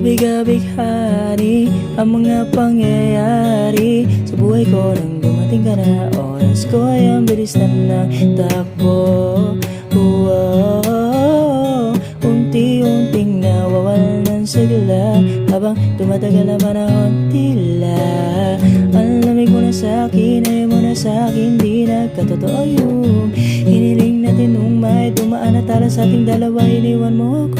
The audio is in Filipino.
Kabig-kabighani ang mga pangyayari sa buhay ko nang dumating ka na. Oras ko ay ang bilis na ng takbo. Unti-unting nawawalan ng sigla habang tumatagal na panahon tila ang lamig mo na sa'kin, ayaw mo na sa'kin, di nagkatotoo yung hiniling natin nung may dumaan na tala sa ating dalawa, iniwan mo ko.